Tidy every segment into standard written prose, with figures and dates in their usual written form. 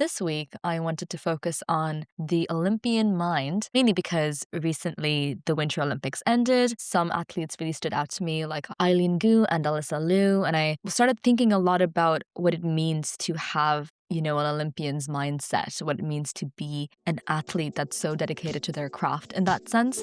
This week, I wanted to focus on the Olympian mind, mainly because recently the Winter Olympics ended. Some athletes really stood out to me, like Eileen and Alyssa, and I started thinking a lot about what it means to have an Olympian's mindset, what it means to be an athlete that's so dedicated to their craft in that sense.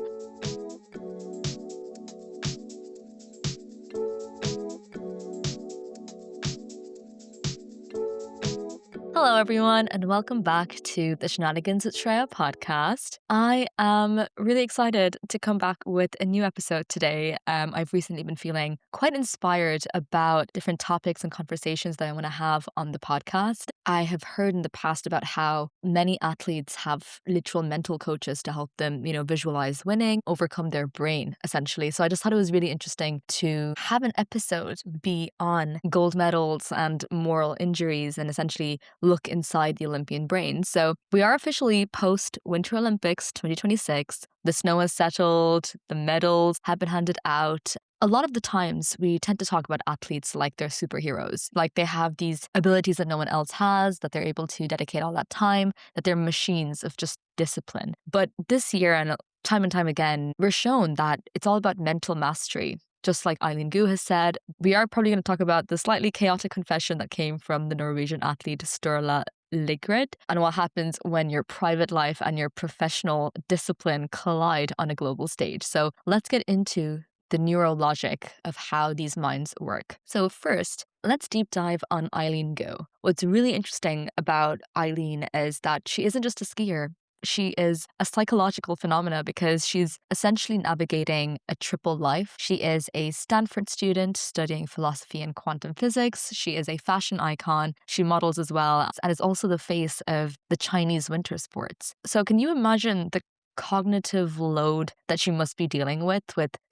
Hello, everyone, and welcome back to the Shenanigans with Shreya podcast. I am really excited to come back with a new episode today. I've recently been feeling quite inspired about different topics and conversations that I want to have on the podcast. I have heard in the past about how many athletes have literal mental coaches to help them, visualize winning, overcome their brain, essentially. So I just thought it was really interesting to have an episode be on gold medals and moral injuries and essentially look inside the Olympian brain. So we are officially post-Winter Olympics 2026. The snow has settled, the medals have been handed out. A lot of the times we tend to talk about athletes like they're superheroes, like they have these abilities that no one else has, that they're able to dedicate all that time, that they're machines of just discipline. But this year and time again, we're shown that it's all about mental mastery. Just like Eileen has said, we are probably going to talk about the slightly chaotic confession that came from the Norwegian athlete Sturla Ligrid and what happens when your private life and your professional discipline collide on a global stage. So let's get into the neurologic of how these minds work. So first, let's deep dive on Eileen Gu. What's really interesting about Eileen is that she isn't just a skier. She is a psychological phenomena because she's essentially navigating a triple life. She is a Stanford student studying philosophy and quantum physics. She is a fashion icon. She models as well and is also the face of the Chinese winter sports. So can you imagine the cognitive load that she must be dealing with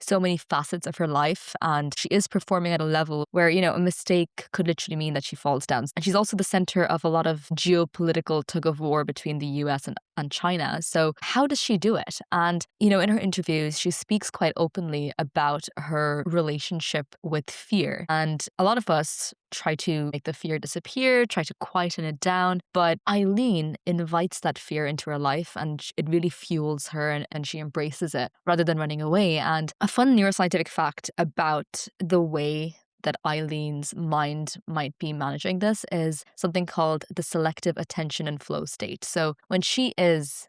so many facets of her life? And she is performing at a level where, a mistake could literally mean that she falls down. And she's also the center of a lot of geopolitical tug of war between the US and China. So how does she do it? And, in her interviews, she speaks quite openly about her relationship with fear. And a lot of us try to make the fear disappear, try to quieten it down. But Eileen invites that fear into her life and it really fuels her and she embraces it rather than running away. And a fun neuroscientific fact about the way that Eileen's mind might be managing this is something called the selective attention and flow state. So when she is,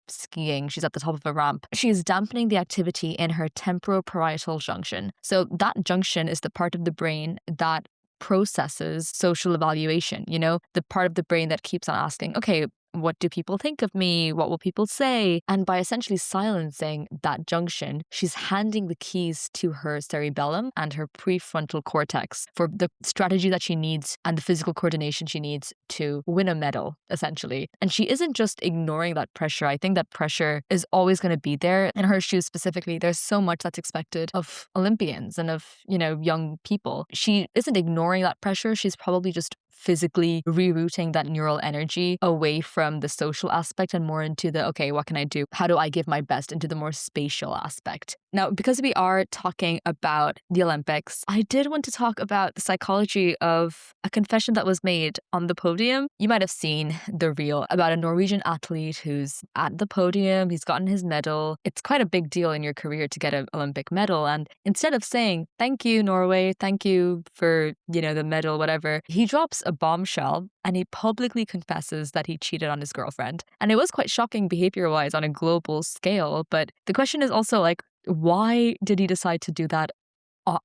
skiing, she's at the top of a ramp, she is dampening the activity in her temporoparietal junction. So that junction is the part of the brain that processes social evaluation, the part of the brain that keeps on asking, okay, what do people think of me? What will people say? And by essentially silencing that junction, she's handing the keys to her cerebellum and her prefrontal cortex for the strategy that she needs and the physical coordination she needs to win a medal, essentially. And she isn't just ignoring that pressure. I think that pressure is always going to be there. In her shoes specifically, there's so much that's expected of Olympians and of, young people. She isn't ignoring that pressure. She's probably just physically rerouting that neural energy away from the social aspect and more into the, okay, what can I do? How do I give my best into the more spatial aspect? Now, because we are talking about the Olympics, I did want to talk about the psychology of a confession that was made on the podium. You might have seen the reel about a Norwegian athlete who's at the podium. He's gotten his medal. It's quite a big deal in your career to get an Olympic medal. And instead of saying, thank you, Norway, thank you for, the medal, whatever, he drops a bombshell and he publicly confesses that he cheated on his girlfriend. And it was quite shocking behavior-wise on a global scale. But the question is also why did he decide to do that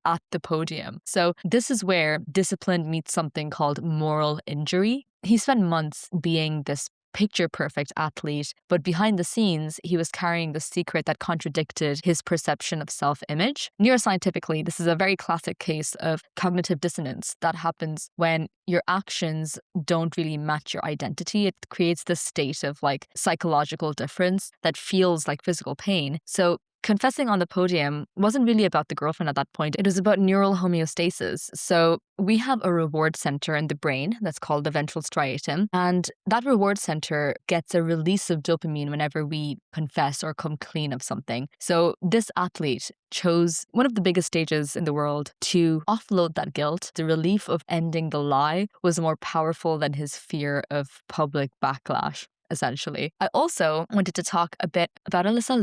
at the podium? So this is where discipline meets something called moral injury. He spent months being this picture-perfect athlete, but behind the scenes, he was carrying the secret that contradicted his perception of self-image. Neuroscientifically, this is a very classic case of cognitive dissonance that happens when your actions don't really match your identity. It creates this state of psychological difference that feels like physical pain. So confessing on the podium wasn't really about the girlfriend at that point. It was about neural homeostasis. So we have a reward center in the brain that's called the ventral striatum. And that reward center gets a release of dopamine whenever we confess or come clean of something. So this athlete chose one of the biggest stages in the world to offload that guilt. The relief of ending the lie was more powerful than his fear of public backlash, essentially. I also wanted to talk a bit about Alyssa,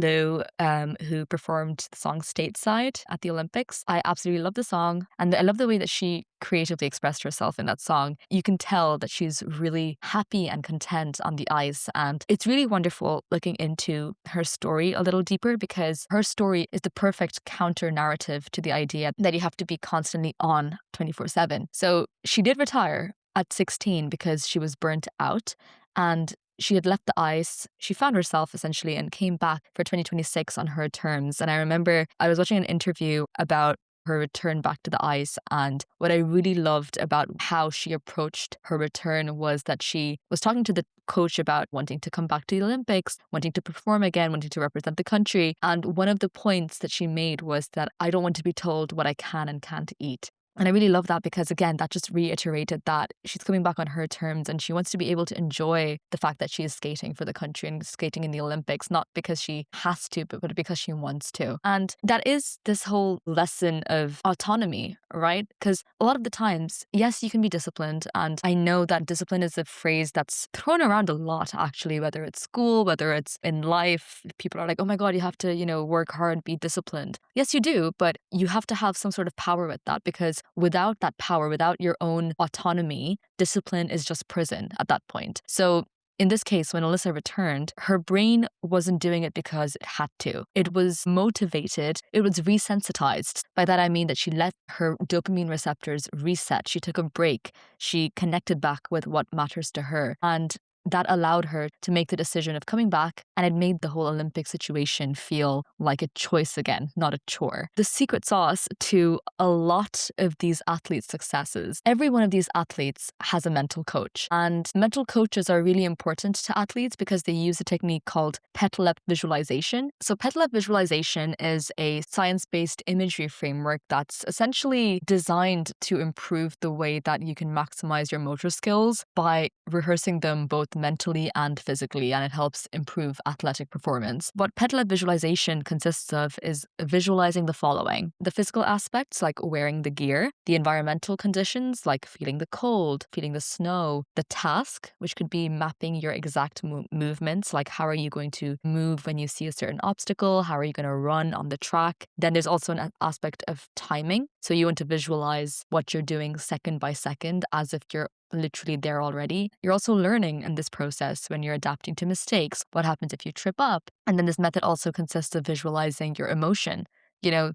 who performed the song Stateside at the Olympics. I absolutely love the song, and I love the way that she creatively expressed herself in that song. You can tell that she's really happy and content on the ice, and it's really wonderful looking into her story a little deeper, because her story is the perfect counter narrative to the idea that you have to be constantly on 24/7. So she did retire at 16 because she was burnt out, and she had left the ice. She found herself essentially and came back for 2026 on her terms. And I remember I was watching an interview about her return back to the ice. And what I really loved about how she approached her return was that she was talking to the coach about wanting to come back to the Olympics, wanting to perform again, wanting to represent the country. And one of the points that she made was that I don't want to be told what I can and can't eat. And I really love that because, again, that just reiterated that she's coming back on her terms and she wants to be able to enjoy the fact that she is skating for the country and skating in the Olympics, not because she has to, but because she wants to. And that is this whole lesson of autonomy, right? Because a lot of the times, yes, you can be disciplined. And I know that discipline is a phrase that's thrown around a lot, actually, whether it's school, whether it's in life. People are like, oh my God, you have to, work hard, be disciplined. Yes, you do, but you have to have some sort of power with that, because without that power, without your own autonomy, discipline is just prison at that point. So in this case, when Alyssa returned, her brain wasn't doing it because it had to. It was motivated. It was resensitized. By that, I mean that she let her dopamine receptors reset. She took a break. She connected back with what matters to her. And that allowed her to make the decision of coming back, and it made the whole Olympic situation feel like a choice again, not a chore. The secret sauce to a lot of these athletes' successes, every one of these athletes has a mental coach. And mental coaches are really important to athletes because they use a technique called petal visualization. So petal visualization is a science-based imagery framework that's essentially designed to improve the way that you can maximize your motor skills by rehearsing them both mentally and physically, and it helps improve athletic performance. What petal visualization consists of is visualizing the following: the physical aspects, like wearing the gear; the environmental conditions, like feeling the cold, feeling the snow; the task, which could be mapping your exact movements, like how are you going to move when you see a certain obstacle, how are you going to run on the track. Then there's also an aspect of timing. So you want to visualize what you're doing second by second as if you're literally there already. You're also learning in this process when you're adapting to mistakes. What happens if you trip up? And then this method also consists of visualizing your emotion.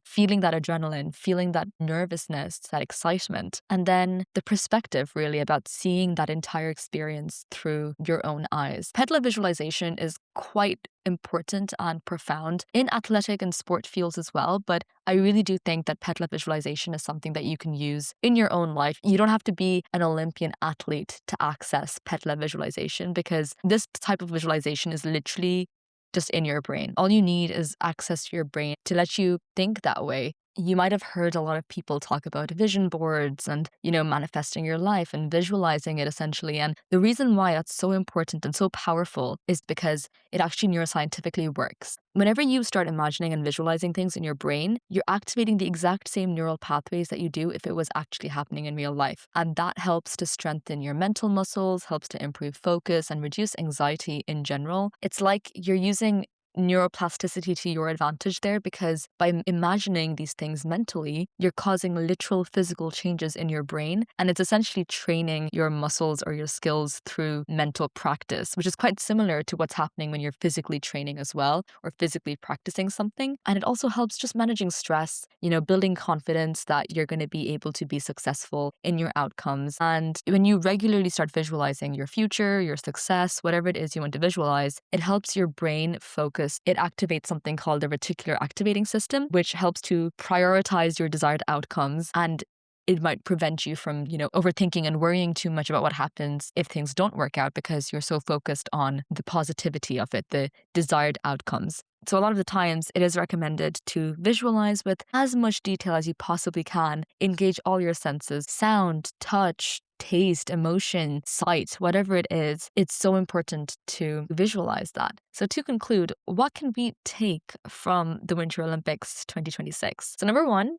Feeling that adrenaline, feeling that nervousness, that excitement, and then the perspective really about seeing that entire experience through your own eyes. Petal visualization is quite important and profound in athletic and sport fields as well, but I really do think that petal visualization is something that you can use in your own life. You don't have to be an Olympian athlete to access petal visualization, because this type of visualization is literally just in your brain. All you need is access to your brain to let you think that way. You might have heard a lot of people talk about vision boards and, manifesting your life and visualizing it essentially. And the reason why that's so important and so powerful is because it actually neuroscientifically works. Whenever you start imagining and visualizing things in your brain, you're activating the exact same neural pathways that you do if it was actually happening in real life. And that helps to strengthen your mental muscles, helps to improve focus and reduce anxiety in general. It's like you're using neuroplasticity to your advantage there, because by imagining these things mentally, you're causing literal physical changes in your brain, and it's essentially training your muscles or your skills through mental practice, which is quite similar to what's happening when you're physically training as well, or physically practicing something. And it also helps just managing stress, building confidence that you're going to be able to be successful in your outcomes. And when you regularly start visualizing your future, your success, whatever it is you want to visualize, it helps your brain focus. It activates something called the reticular activating system, which helps to prioritize your desired outcomes. And it might prevent you from, overthinking and worrying too much about what happens if things don't work out because you're so focused on the positivity of it, the desired outcomes. So a lot of the times it is recommended to visualize with as much detail as you possibly can, engage all your senses, sound, touch, taste, emotion, sight, whatever it is. It's so important to visualize that. So to conclude, what can we take from the Winter Olympics 2026? So number one,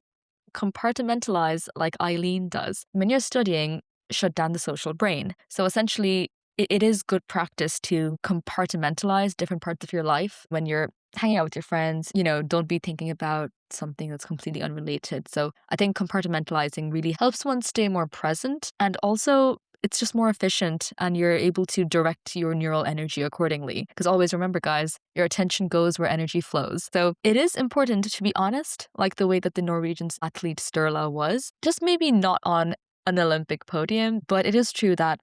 compartmentalize like Eileen does. When you're studying, shut down the social brain. So essentially, it is good practice to compartmentalize different parts of your life when you're hanging out with your friends. Don't be thinking about something that's completely unrelated. So I think compartmentalizing really helps one stay more present, and also it's just more efficient and you're able to direct your neural energy accordingly. Because always remember, guys, your attention goes where energy flows. So it is important to be honest, like the way that the Norwegian athlete Sturla was, just maybe not on an Olympic podium, but it is true that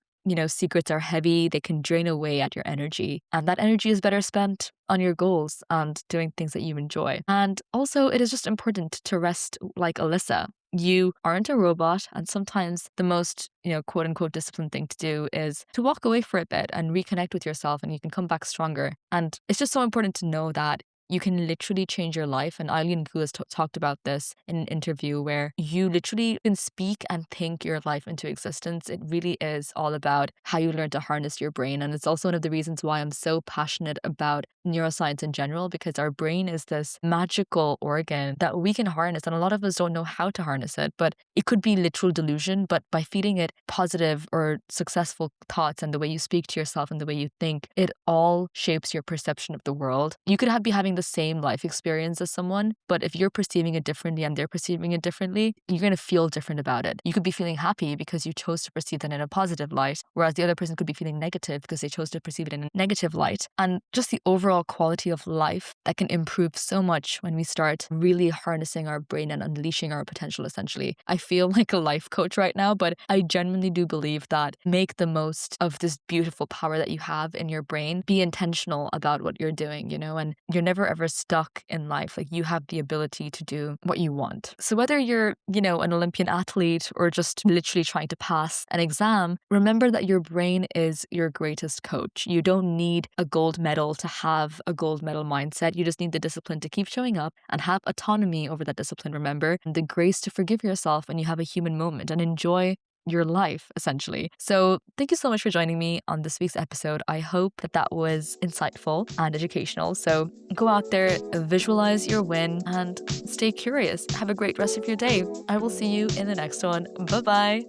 secrets are heavy, they can drain away at your energy, and that energy is better spent on your goals and doing things that you enjoy. And also, it is just important to rest like Alyssa. You aren't a robot, and sometimes the most, quote unquote, disciplined thing to do is to walk away for a bit and reconnect with yourself, and you can come back stronger. And it's just so important to know that you can literally change your life. And Eileen has talked about this in an interview where you literally can speak and think your life into existence. It really is all about how you learn to harness your brain. And it's also one of the reasons why I'm so passionate about neuroscience in general, because our brain is this magical organ that we can harness. And a lot of us don't know how to harness it, but it could be literal delusion. But by feeding it positive or successful thoughts and the way you speak to yourself and the way you think, it all shapes your perception of the world. You could be having the same life experience as someone, but if you're perceiving it differently and they're perceiving it differently, you're going to feel different about it. You could be feeling happy because you chose to perceive that in a positive light, whereas the other person could be feeling negative because they chose to perceive it in a negative light. And just the overall quality of life that can improve so much when we start really harnessing our brain and unleashing our potential, essentially. I feel like a life coach right now, but I genuinely do believe that make the most of this beautiful power that you have in your brain. Be intentional about what you're doing, and you're never ever stuck in life. Like, you have the ability to do what you want. So whether you're, an Olympian athlete or just literally trying to pass an exam, remember that your brain is your greatest coach. You don't need a gold medal to have a gold medal mindset. You just need the discipline to keep showing up and have autonomy over that discipline, remember, and the grace to forgive yourself when you have a human moment and enjoy your life, essentially. So thank you so much for joining me on this week's episode. I hope that was insightful and educational. So go out there, visualize your win, and stay curious. Have a great rest of your day. I will see you in the next one. Bye-bye.